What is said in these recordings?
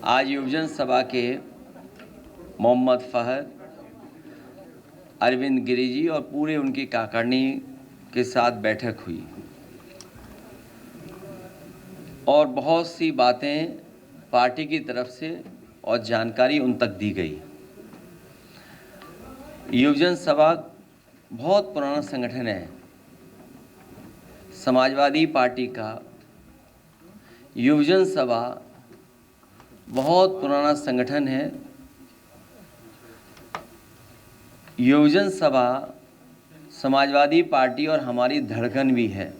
आज युवजन सभा के मोहम्मद फहद, अरविंद गिरी जी और पूरे उनकी काकरणी के साथ बैठक हुई और बहुत सी बातें पार्टी की तरफ से और जानकारी उन तक दी गई। युवजन सभा बहुत पुराना संगठन है। समाजवादी पार्टी का युवजन सभा बहुत पुराना संगठन है। युवजन सभा समाजवादी पार्टी और हमारी धड़कन भी है।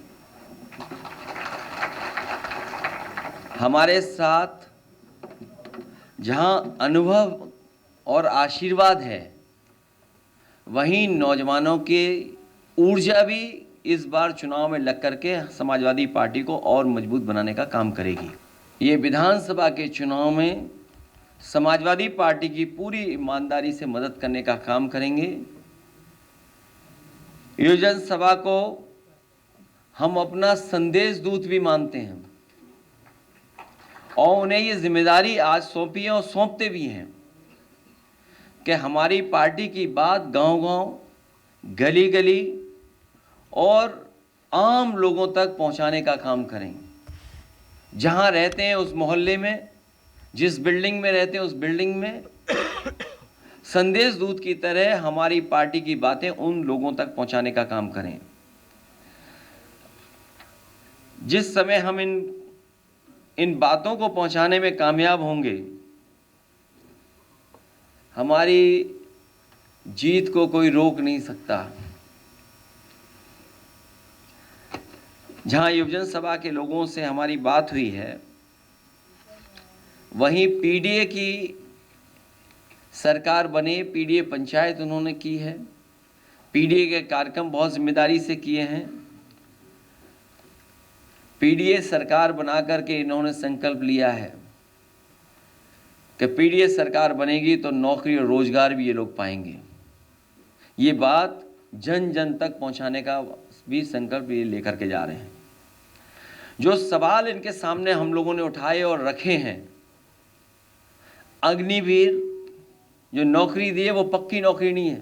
हमारे साथ जहां अनुभव और आशीर्वाद है, वहीं नौजवानों की ऊर्जा भी इस बार चुनाव में लग करके समाजवादी पार्टी को और मजबूत बनाने का काम करेगी। ये विधानसभा के चुनाव में समाजवादी पार्टी की पूरी ईमानदारी से मदद करने का काम करेंगे। युवजन सभा को हम अपना संदेश दूत भी मानते हैं और उन्हें ये जिम्मेदारी आज सौंपी है और सौंपते भी हैं कि हमारी पार्टी की बात गांव-गांव, गली-गली और आम लोगों तक पहुंचाने का काम करेंगे। जहां रहते हैं उस मोहल्ले में, जिस बिल्डिंग में रहते हैं उस बिल्डिंग में संदेश दूत की तरह हमारी पार्टी की बातें उन लोगों तक पहुंचाने का काम करें। जिस समय हम इन बातों को पहुंचाने में कामयाब होंगे, हमारी जीत को कोई रोक नहीं सकता। जहां युवजन सभा के लोगों से हमारी बात हुई है, वहीं पीडीए की सरकार बने, पीडीए पंचायत उन्होंने की है। पीडीए के कार्यक्रम बहुत जिम्मेदारी से किए हैं। पीडीए सरकार बना करके इन्होंने संकल्प लिया है कि पीडीए सरकार बनेगी तो नौकरी और रोजगार भी ये लोग पाएंगे। ये बात जन जन तक पहुंचाने का भी संकल्प ये लेकर के जा रहे हैं। जो सवाल इनके सामने हम लोगों ने उठाए और रखे हैं, अग्निवीर जो नौकरी दी है वो पक्की नौकरी नहीं है।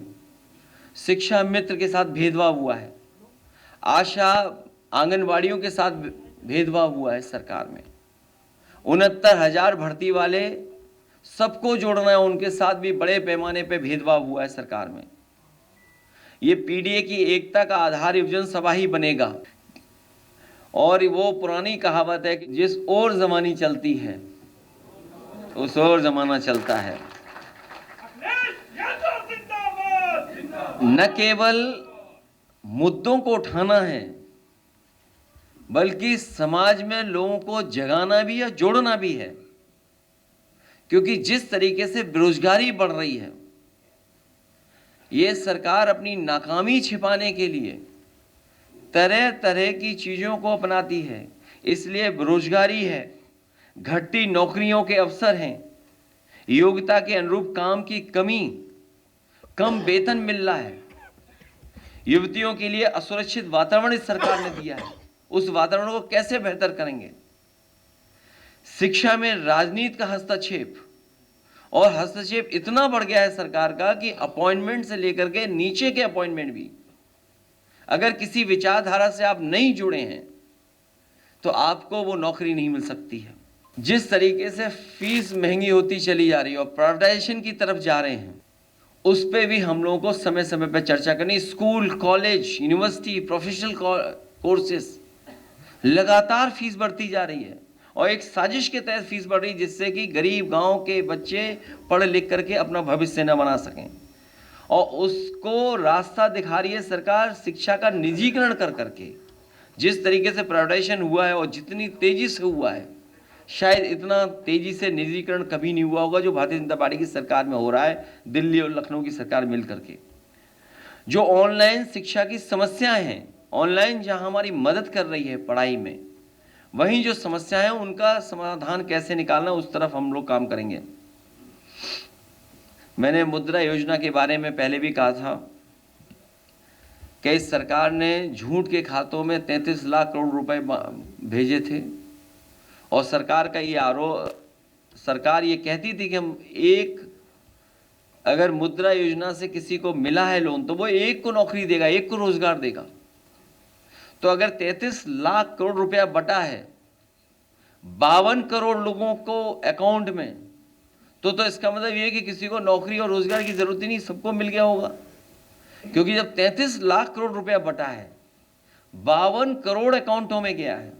शिक्षा मित्र के साथ भेदभाव हुआ है। आशा आंगनवाड़ियों के साथ भेदभाव हुआ है सरकार में। 69,000 भर्ती वाले सबको जोड़ना है, उनके साथ भी बड़े पैमाने पे भेदभाव हुआ है सरकार में। ये पीडीए की एकता का आधार युवजन सभा ही बनेगा। और वो पुरानी कहावत है कि जिस ओर जमानी चलती है उस ओर जमाना चलता है। न केवल मुद्दों को उठाना है, बल्कि समाज में लोगों को जगाना भी है, जोड़ना भी है। क्योंकि जिस तरीके से बेरोजगारी बढ़ रही है, ये सरकार अपनी नाकामी छिपाने के लिए तरह तरह की चीजों को अपनाती है। इसलिए बेरोजगारी है, घटती नौकरियों के अवसर हैं, योग्यता के अनुरूप काम की कमी, कम वेतन मिल रहा है, युवतियों के लिए असुरक्षित वातावरण इस सरकार ने दिया है। उस वातावरण को कैसे बेहतर करेंगे? शिक्षा में राजनीति का हस्तक्षेप, और हस्तक्षेप इतना बढ़ गया है सरकार का कि अपॉइंटमेंट से लेकर के नीचे के अपॉइंटमेंट भी, अगर किसी विचारधारा से आप नहीं जुड़े हैं तो आपको वो नौकरी नहीं मिल सकती है। जिस तरीके से फीस महंगी होती चली जा रही है और प्राइवेटाइजेशन की तरफ जा रहे हैं, उस पे भी हम लोगों को समय समय पर चर्चा करनी। School, college, university, professional courses, लगातार फीस बढ़ती जा रही है और एक साजिश के तहत फीस बढ़ रही है, जिससे कि गरीब गांव के बच्चे पढ़ लिख करके अपना भविष्य न बना सकें। और उसको रास्ता दिखा रही है सरकार शिक्षा का निजीकरण कर करके। जिस तरीके से प्राइवेटाइजेशन हुआ है और जितनी तेजी से हुआ है, शायद इतना तेजी से निजीकरण कभी नहीं हुआ होगा जो भारतीय जनता पार्टी की सरकार में हो रहा है, दिल्ली और लखनऊ की सरकार मिल करके। जो ऑनलाइन शिक्षा की समस्याएं हैं, ऑनलाइन जहां हमारी मदद कर रही है पढ़ाई में, वहीं जो समस्याएं हैं उनका समाधान कैसे निकालना, उस तरफ हम लोग काम करेंगे। मैंने मुद्रा योजना के बारे में पहले भी कहा था कि इस सरकार ने झूठ के खातों में 33 लाख करोड़ रुपए भेजे थे और सरकार का ये आरोप सरकार ये कहती थी कि हम अगर मुद्रा योजना से किसी को मिला है लोन तो वो एक को नौकरी देगा, एक को रोजगार देगा। तो अगर 33 लाख करोड़ रुपया बटा है 52 करोड़ लोगों को अकाउंट में, तो इसका मतलब ये है कि किसी को नौकरी और रोजगार की जरूरत ही नहीं, सबको मिल गया होगा। क्योंकि जब 33 लाख करोड़ रुपया बटा है, 52 करोड़ अकाउंटों में गया है,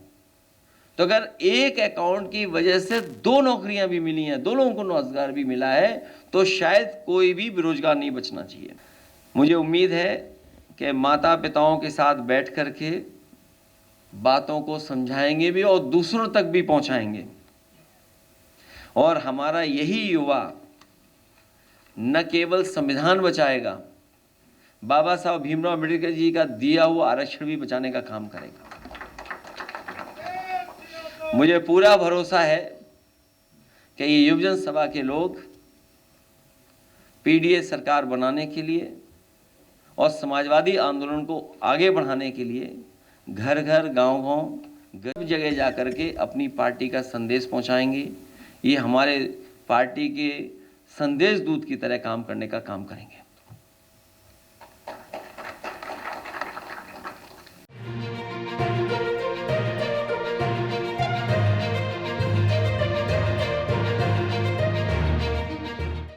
तो अगर एक अकाउंट की वजह से 2 नौकरियां भी मिली हैं, 2 लोगों को रोजगार भी मिला है, तो शायद कोई भी बेरोजगार नहीं बचना चाहिए। मुझे उम्मीद है कि माता पिताओं के साथ बैठ करके बातों को समझाएंगे भी और दूसरों तक भी पहुंचाएंगे। और हमारा यही युवा न केवल संविधान बचाएगा, बाबा साहब भीमराव अम्बेडकर जी का दिया हुआ आरक्षण भी बचाने का काम करेगा। मुझे पूरा भरोसा है कि ये युवजन सभा के लोग पीडीए सरकार बनाने के लिए और समाजवादी आंदोलन को आगे बढ़ाने के लिए घर घर, गांव गांव, गरीब जगह जा कर के अपनी पार्टी का संदेश पहुंचाएंगे। ये हमारे पार्टी के संदेश दूत की तरह काम करने का काम करेंगे।